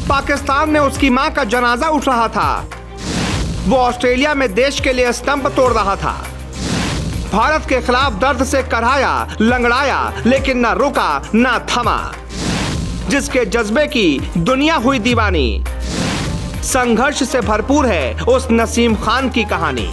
पाकिस्तान में उसकी मां का जनाजा उठ रहा था। वो ऑस्ट्रेलिया में देश के लिए स्तंभ तोड़ रहा था। भारत के खिलाफ दर्द से कराया, लंगड़ाया, लेकिन ना रुका ना थमा। जिसके जज्बे की दुनिया हुई दीवानी। संघर्ष से भरपूर है उस नसीम खान की कहानी।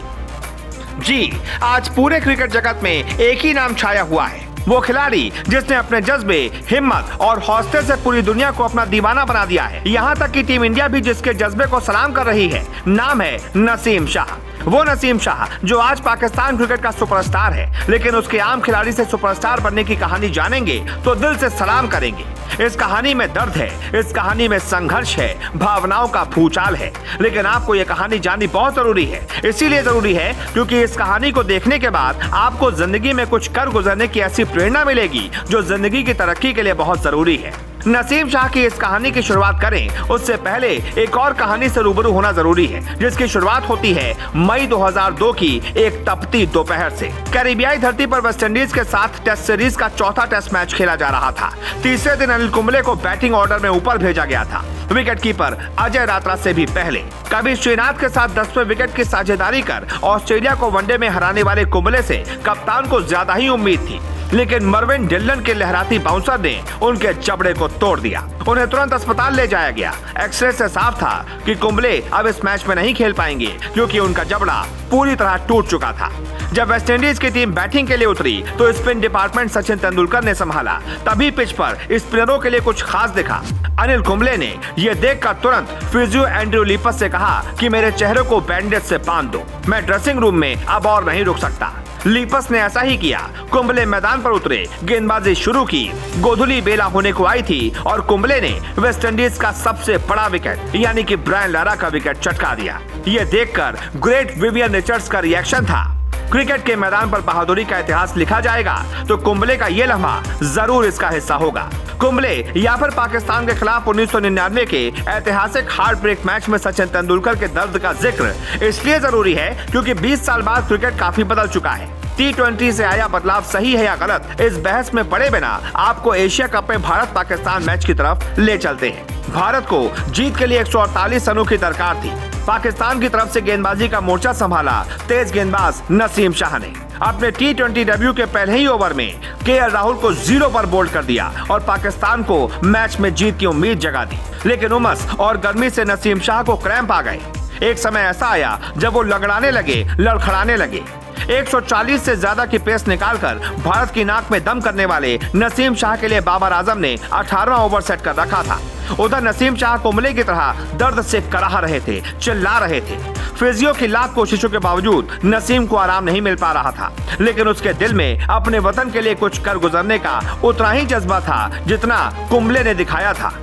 जी, आज पूरे क्रिकेट जगत में एक ही नाम छाया हुआ है, वो खिलाड़ी जिसने अपने जज्बे, हिम्मत और हौसले से पूरी दुनिया को अपना दीवाना बना दिया है। यहाँ तक कि टीम इंडिया भी जिसके जज्बे को सलाम कर रही है। नाम है नसीम शाह। वो नसीम शाह जो आज पाकिस्तान क्रिकेट का सुपरस्टार है, लेकिन उसके आम खिलाड़ी से सुपरस्टार बनने की कहानी जानेंगे तो दिल से सलाम करेंगे। इस कहानी में दर्द है, इस कहानी में संघर्ष है, भावनाओं का भूचाल है, लेकिन आपको ये कहानी जाननी बहुत जरूरी है। इसीलिए जरूरी है क्योंकि इस कहानी को देखने के बाद आपको जिंदगी में कुछ कर गुजरने की ऐसी प्रेरणा मिलेगी जो जिंदगी की तरक्की के लिए बहुत जरूरी है। नसीम शाह की इस कहानी की शुरुआत करें उससे पहले एक और कहानी से रूबरू होना जरूरी है, जिसकी शुरुआत होती है मई 2002 की एक तपती दोपहर से। कैरिबियाई धरती पर वेस्टइंडीज के साथ टेस्ट सीरीज का चौथा टेस्ट मैच खेला जा रहा था। तीसरे दिन अनिल कुंबले को बैटिंग ऑर्डर में ऊपर भेजा गया था, विकेटकीपर अजय रात्रा से भी पहले। कभी श्रीनाथ के साथ 10वें विकेट की साझेदारी कर ऑस्ट्रेलिया को वनडे में हराने वाले कुंबले से कप्तान को ज्यादा ही उम्मीद थी, लेकिन मर्विन डिल्लन के लहराती बाउंसर ने उनके जबड़े को तोड़ दिया। उन्हें तुरंत अस्पताल ले जाया गया। एक्सरे से साफ था कि कुंबले अब इस मैच में नहीं खेल पाएंगे क्योंकि उनका जबड़ा पूरी तरह टूट चुका था। जब वेस्टइंडीज की टीम बैटिंग के लिए उतरी तो स्पिन डिपार्टमेंट सचिन तेंदुलकर ने संभाला। तभी पिच पर स्पिनरों के लिए कुछ खास दिखा। अनिल कुंबले ने यह देखकर तुरंत फिजियो एंड्रयू लीपस से कहा कि मेरे चेहरे को बैंडेज से बांध दो, मैं ड्रेसिंग रूम में अब और नहीं रुक सकता। लीपस ने ऐसा ही किया। कुंबले मैदान पर उतरे, गेंदबाजी शुरू की। गोधुली बेला होने को आई थी और कुंबले ने वेस्टइंडीज का सबसे बड़ा विकेट यानी कि ब्रायन लारा का विकेट चटका दिया। ये देखकर ग्रेट विवियन रिचर्ड्स का रिएक्शन था। क्रिकेट के मैदान पर बहादुरी का इतिहास लिखा जाएगा तो कुंबले का ये लम्हा जरूर इसका हिस्सा होगा। कुंबले या फिर पाकिस्तान के खिलाफ 1999 के ऐतिहासिक हार्ट ब्रेक मैच में सचिन तेंदुलकर के दर्द का जिक्र इसलिए जरूरी है क्योंकि 20 साल बाद क्रिकेट काफी बदल चुका है। T20 से आया बदलाव सही है या गलत, इस बहस में पड़े बिना आपको एशिया कप में भारत पाकिस्तान मैच की तरफ ले चलते हैं। भारत को जीत के लिए 148 रनों की दरकार थी। पाकिस्तान की तरफ से गेंदबाजी का मोर्चा संभाला तेज गेंदबाज नसीम शाह ने। अपने T20 डेब्यू के पहले ही ओवर में केएल राहुल को 0 पर बोल्ड कर दिया और पाकिस्तान को मैच में जीत की उम्मीद जगा दी। लेकिन उमस और गर्मी से नसीम शाह को क्रैम्प आ गए। एक समय ऐसा आया जब वो लगड़ाने लगे, लड़खड़ाने लगे। 140 से ज्यादा की पेस निकालकर भारत की नाक में दम करने वाले नसीम शाह के लिए बाबर आजम ने 18वां ओवर सेट कर रखा था। उधर नसीम शाह कुंबले की तरह दर्द से कराह रहे थे, चिल्ला रहे थे। फिजियो की लाख कोशिशों के बावजूद नसीम को आराम नहीं मिल पा रहा था, लेकिन उसके दिल में अपने वतन के लिए कुछ कर गुजरने का उतना ही जज्बा था जितना कुंबले ने दिखाया था।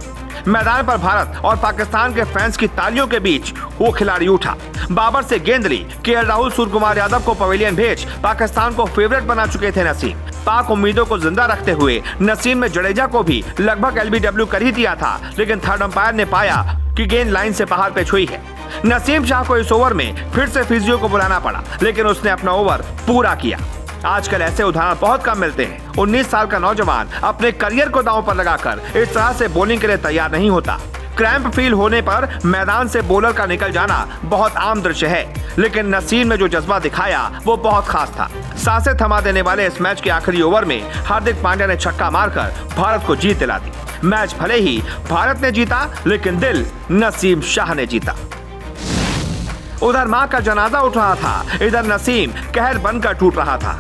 मैदान पर भारत और पाकिस्तान के फैंस की तालियों के बीच वो खिलाड़ी उठा। बाबर से गेंद ली, केएल राहुल सूर्यकुमार यादव को पवेलियन भेज पाकिस्तान को फेवरेट बना चुके थे नसीम। पाक उम्मीदों को जिंदा रखते हुए नसीम ने जडेजा को भी लगभग एलबीडब्ल्यू कर ही दिया था, लेकिन थर्ड अंपायर ने पाया कि गेंद लाइन से बाहर पे छुई है। नसीम शाह को इस ओवर में फिर से फिजियो को बुलाना पड़ा, लेकिन उसने अपना ओवर पूरा किया। आजकल ऐसे उदाहरण बहुत कम मिलते हैं। 19 साल का नौजवान अपने करियर को दांव पर लगाकर इस तरह से बॉलिंग के लिए तैयार नहीं होता। क्रैम्प फील होने पर मैदान से बॉलर का निकल जाना बहुत आम दृश्य है, लेकिन नसीम ने जो जज्बा दिखाया वो बहुत खास था। सांसें थमा देने वाले इस मैच के आखिरी ओवर में हार्दिक पांड्या ने छक्का मारकर भारत को जीत दिला दी। मैच भले ही भारत ने जीता, लेकिन दिल नसीम शाह ने जीता। उधर मां का जनाजा उठ रहा था, इधर नसीम कहर बनकर टूट रहा था।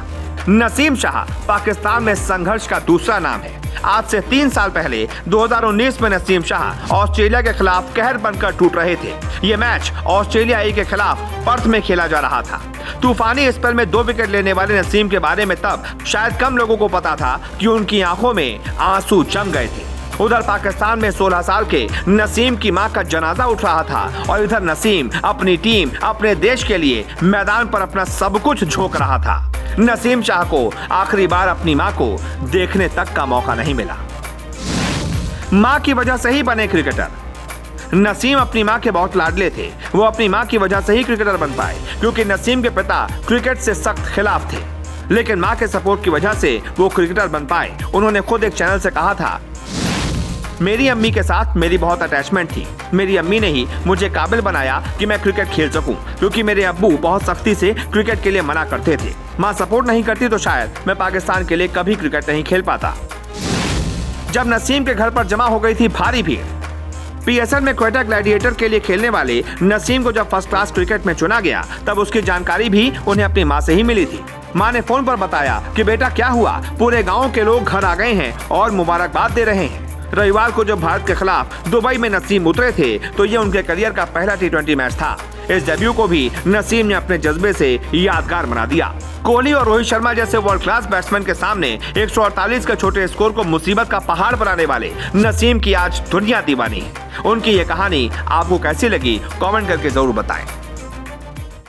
नसीम शाह पाकिस्तान में संघर्ष का दूसरा नाम है। आज से 3 साल पहले 2019 में नसीम शाह ऑस्ट्रेलिया के खिलाफ कहर बनकर टूट रहे थे। ये मैच ऑस्ट्रेलिया के खिलाफ पर्थ में खेला जा रहा था। तूफानी स्पेल में 2 विकेट लेने वाले नसीम के बारे में तब शायद कम लोगों को पता था कि उनकी आंखों में आंसू जम गए थे। उधर पाकिस्तान में 16 साल के नसीम की मां का जनाजा उठ रहा था और इधर नसीम अपनी टीम, अपने देश के लिए मैदान पर अपना सब कुछ झोंक रहा था। नसीम शाह को आखिरी बार अपनी मां को देखने तक का मौका नहीं मिला। मां की वजह से ही बने क्रिकेटर। नसीम अपनी मां के बहुत लाडले थे। वो अपनी मां की वजह से ही क्रिकेटर बन पाए, क्योंकि नसीम के पिता क्रिकेट से सख्त खिलाफ थे, लेकिन मां के सपोर्ट की वजह से वो क्रिकेटर बन पाए। उन्होंने खुद एक चैनल से कहा था, मेरी अम्मी के साथ मेरी बहुत अटैचमेंट थी। मेरी अम्मी ने ही मुझे काबिल बनाया कि मैं क्रिकेट खेल सकूं, क्योंकि मेरे अब्बू बहुत सख्ती से क्रिकेट के लिए मना करते थे। माँ सपोर्ट नहीं करती तो शायद मैं पाकिस्तान के लिए कभी क्रिकेट नहीं खेल पाता। जब नसीम के घर पर जमा हो गई थी भारी भीड़, पीएसएल में क्वेटा ग्लैडिएटर के लिए खेलने वाले नसीम को जब फर्स्ट क्लास क्रिकेट में चुना गया, तब उसकी जानकारी भी उन्हें अपनी माँ से ही मिली थी। माँ ने फोन पर बताया कि बेटा क्या हुआ, पूरे गांव के लोग घर आ गए हैं और मुबारकबाद दे रहे हैं। रविवार को जब भारत के खिलाफ दुबई में नसीम उतरे थे तो ये उनके करियर का पहला T20 मैच था। इस डेब्यू को भी नसीम ने अपने जज्बे से यादगार बना दिया। कोहली और रोहित शर्मा जैसे वर्ल्ड क्लास बैट्समैन के सामने 148 के छोटे स्कोर को मुसीबत का पहाड़ बनाने वाले नसीम की आज दुनिया दीवानी। उनकी ये कहानी आपको कैसी लगी, कमेंट करके जरूर बताएं।